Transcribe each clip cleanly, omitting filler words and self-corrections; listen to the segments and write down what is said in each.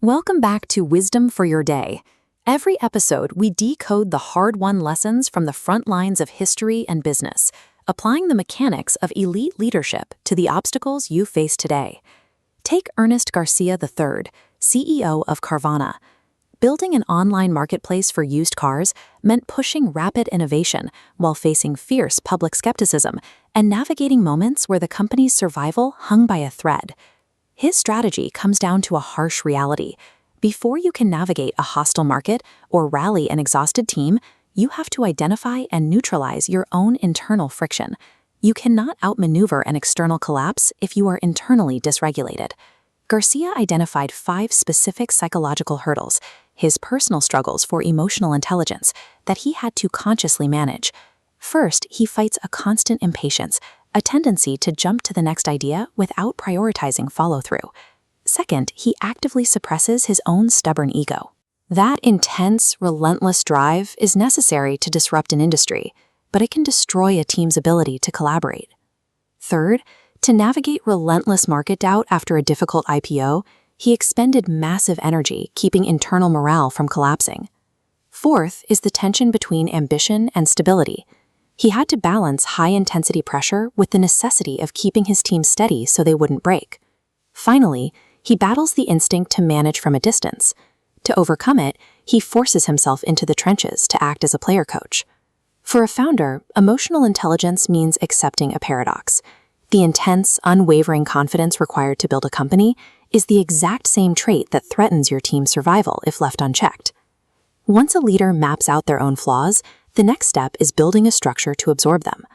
Welcome back to Wisdom for Your Day. Every episode, we decode the hard-won lessons from the front lines of history and business, applying the mechanics of elite leadership to the obstacles you face today. Take Ernest Garcia III, CEO of Carvana. Building an online marketplace for used cars meant pushing rapid innovation while facing fierce public skepticism and navigating moments where the company's survival hung by a thread. His strategy comes down to a harsh reality. Before you can navigate a hostile market or rally an exhausted team, you have to identify and neutralize your own internal friction. You cannot outmaneuver an external collapse if you are internally dysregulated. Garcia identified 5 specific psychological hurdles, his personal struggles for emotional intelligence, that he had to consciously manage. First, he fights a constant impatience, a tendency to jump to the next idea without prioritizing follow-through. Second, he actively suppresses his own stubborn ego. That intense, relentless drive is necessary to disrupt an industry, but it can destroy a team's ability to collaborate. Third, to navigate relentless market doubt after a difficult IPO, he expended massive energy keeping internal morale from collapsing. Fourth is the tension between ambition and stability. He had to balance high-intensity pressure with the necessity of keeping his team steady so they wouldn't break. Finally, he battles the instinct to manage from a distance. To overcome it, he forces himself into the trenches to act as a player coach. For a founder, emotional intelligence means accepting a paradox. The intense, unwavering confidence required to build a company is the exact same trait that threatens your team's survival if left unchecked. Once a leader maps out their own flaws, the next step is building a structure to absorb them.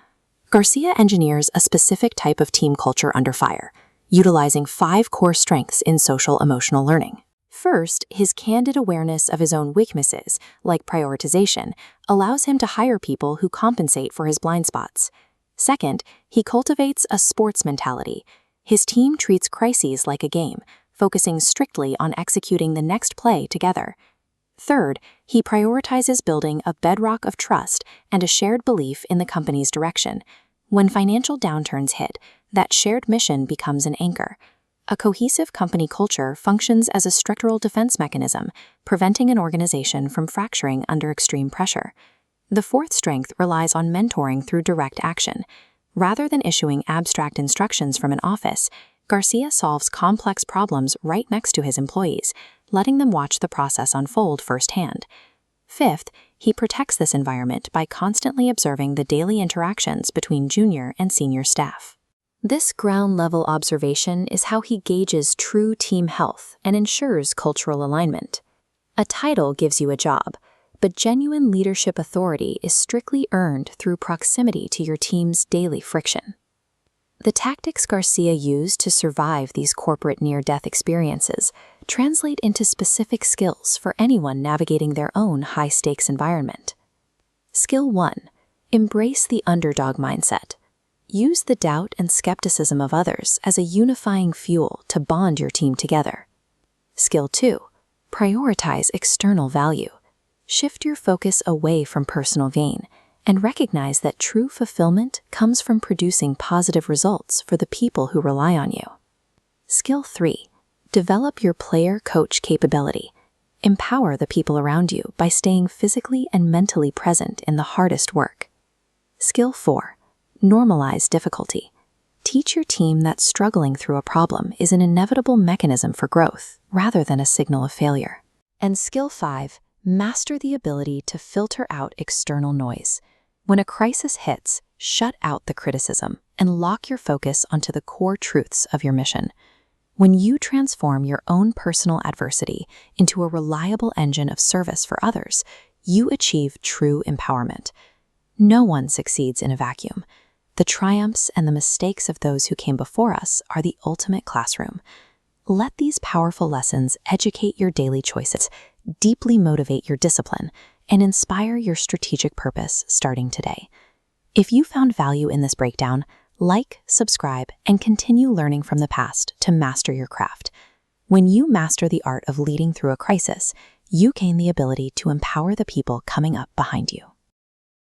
Garcia engineers a specific type of team culture under fire, utilizing 5 core strengths in social-emotional learning. First, his candid awareness of his own weaknesses, like prioritization, allows him to hire people who compensate for his blind spots. Second, he cultivates a sports mentality. His team treats crises like a game, focusing strictly on executing the next play together. Third, he prioritizes building a bedrock of trust and a shared belief in the company's direction. When financial downturns hit, that shared mission becomes an anchor. A cohesive company culture functions as a structural defense mechanism, preventing an organization from fracturing under extreme pressure. The fourth strength relies on mentoring through direct action. Rather than issuing abstract instructions from an office, Garcia solves complex problems right next to his employees, letting them watch the process unfold firsthand. Fifth, he protects this environment by constantly observing the daily interactions between junior and senior staff. This ground-level observation is how he gauges true team health and ensures cultural alignment. A title gives you a job, but genuine leadership authority is strictly earned through proximity to your team's daily friction. The tactics Garcia used to survive these corporate near-death experiences translate into specific skills for anyone navigating their own high-stakes environment. Skill 1. Embrace the underdog mindset. Use the doubt and skepticism of others as a unifying fuel to bond your team together. Skill 2. Prioritize external value. Shift your focus away from personal gain and recognize that true fulfillment comes from producing positive results for the people who rely on you. Skill 3. Develop your player-coach capability. Empower the people around you by staying physically and mentally present in the hardest work. Skill 4. Normalize difficulty. Teach your team that struggling through a problem is an inevitable mechanism for growth, rather than a signal of failure. And Skill 5. Master the ability to filter out external noise. When a crisis hits, shut out the criticism and lock your focus onto the core truths of your mission. When you transform your own personal adversity into a reliable engine of service for others, you achieve true empowerment. No one succeeds in a vacuum. The triumphs and the mistakes of those who came before us are the ultimate classroom. Let these powerful lessons educate your daily choices, deeply motivate your discipline, and inspire your strategic purpose starting today. If you found value in this breakdown, like, subscribe, and continue learning from the past to master your craft. When you master the art of leading through a crisis, you gain the ability to empower the people coming up behind you.